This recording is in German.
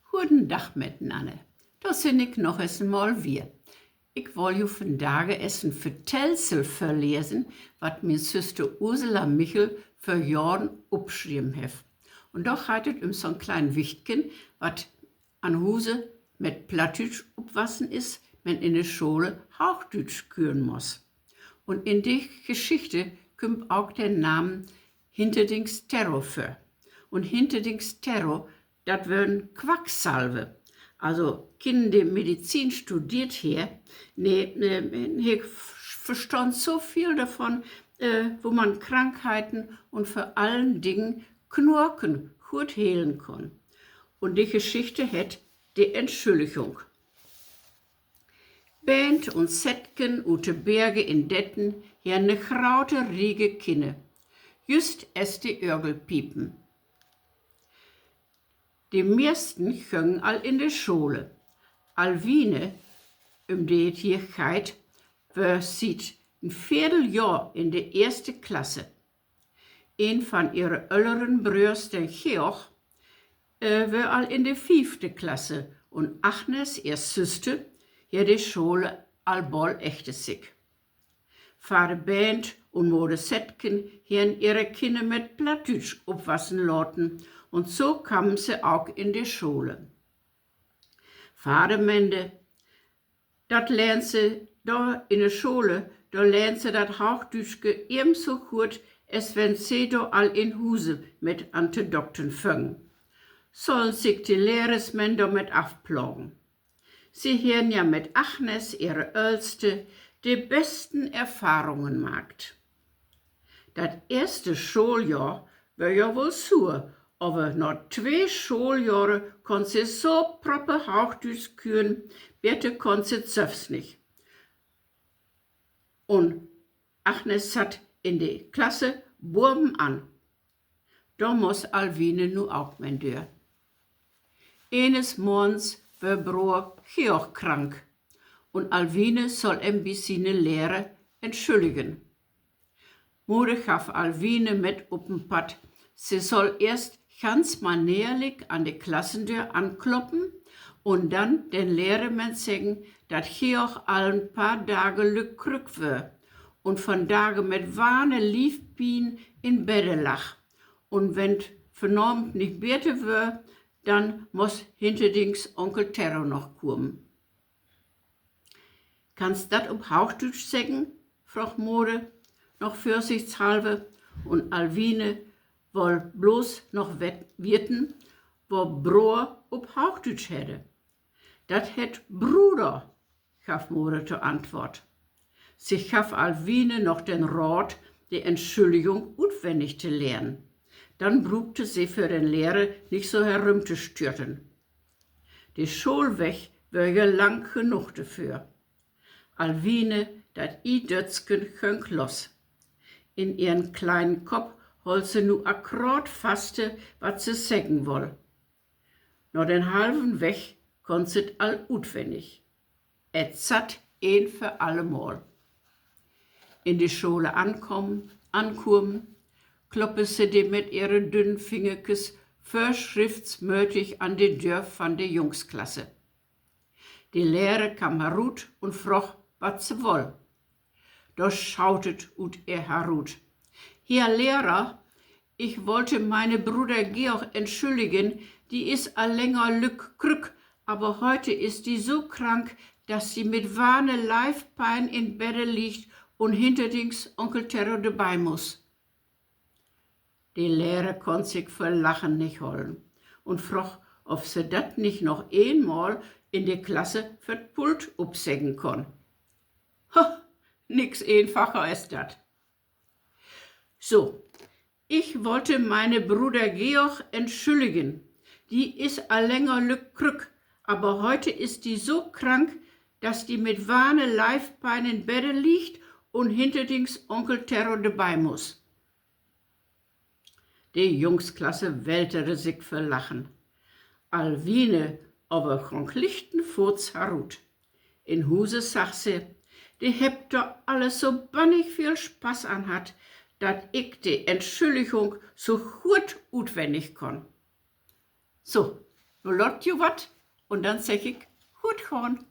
Guten Dag miteinander. Da sind ich noch einmal wir. Ich will ju vandaag eens een vertelsel verlesen, wat mijn zuster Ursula Michel für Jahren opgeschrieben heeft. Und da gaat het zo'n klein Wichtchen, wat an Huse mit Plattdeutsch opwassen ist, wenn in der Schule Hochdeutsch küren muss. Und in die Geschichte kommt auch der Name Hinterdings Terror vor. Und Hinterdings Terror, das wären Quacksalve. Also Kinder, die Medizin studiert hier, ich verstand so viel davon, wo man Krankheiten und vor allen Dingen Knorken gut heilen kann. Und die Geschichte hat die Entschuldigung. Band und Sätken ute Berge in Detten, hier eine graute riege Kinne, just es die Örgel piepen. Die meisten gingen all in de Schule. Alwine, die het hier geht, war seit ein Vierteljahr in der erste Klasse. Een von ihren älteren Brüders, der Georg, war all in der 5. Klasse und Agnes, ihr Süster, hier die Schule all bald echte sich. Vater Band und Mode Sätken hier ihre Kinder mit Plattdeutsch opwassen lassen und so kamen sie auch in die Schule. Vater meinte, dat lernt sie da in der Schule, da lernt sie dat Hochdeutschke ebenso gut, als wenn sie da all in Huse mit Antidokten fangen. Sollen sich die Lehrersmen damit aufplagen. Sie hören ja mit Agnes, ihre Älteste, die besten Erfahrungen macht. Das erste Schuljahr war ja wohl sur, aber nach 2 Schuljahre kon sie so proppe Hochdeutsch küren, bitte kon sie selbst nicht. Und Agnes hat in die Klasse Burben an. Da muss Alwine nu auch mein Dör. Eines Morgens war Bruder Georg krank und Alwine soll ein bisschen Lehre entschuldigen. Mutter gaf Alwine mit up'n Pad. Sie soll erst ganz manierlich an die Klassentür ankloppen und dann den Lehrermann sagen, dass Georg all ein paar Tage lückkrück war und von Tage mit warne Liefpien in Bette lag. Und wenn vernormt nicht bete war, dann muss hinterdings Onkel Terro noch kommen. Kannst dat auf Hochdeutsch sagen? Fragt Mode, noch vorsichtshalber, und Alwine woll bloß noch wieten, wo Bruder auf Hochdeutsch hätte. Dat het Bruder, gaf Mode zur Antwort. Sie gaf Alwine noch den Rat, die Entschuldigung auswendig zu lernen. Dann brugte sie für den Lehrer nicht so herumzustürten. Die Schulweg war ja lang genug dafür. Alwine, dat Dötzken ging los. In ihren kleinen Kopf holt sie nu akkurat faste, wat sie sagen woll. Nur den halben Weg konnt sie all utwendig. Et satt een für allemal. In die Schule ankommen, kloppe sie die mit ihren dünnen Fingerkes verschriftsmötig an die Tür von der Jungsklasse. Die Lehrer kam herut und frug, wat sie woll. Da schautet ut herut. Herr Lehrer, ich wollte meine Bruder Georg entschuldigen, die ist all länger lückkrück, aber heute ist die so krank, dass sie mit warne Leibpein in Bette liegt und hinterdings Onkel Terro dabei muss. Die Lehrer konnte sich vor Lachen nicht holen und frug, ob sie dat nicht noch einmal in die Klasse für Pult upsägen kann. Ha, nix einfacher als dat. So, ich wollte meine Bruder Georg entschuldigen. Die ist all länger lückkrück, aber heute ist die so krank, dass die mit warne Leibpein in Bette liegt und hinterdings Onkel Terro dabei muss. Die Jungsklasse weltete sich vor Lachen. Alwine aber krank lichten Furz herut. In Huse sagt sie, die hebt doch alles so bannig viel Spaß an hat, dat ich die Entschuldigung so gut utwendig kann. So, nu lot ju wat und dann sag ich, gut Korn.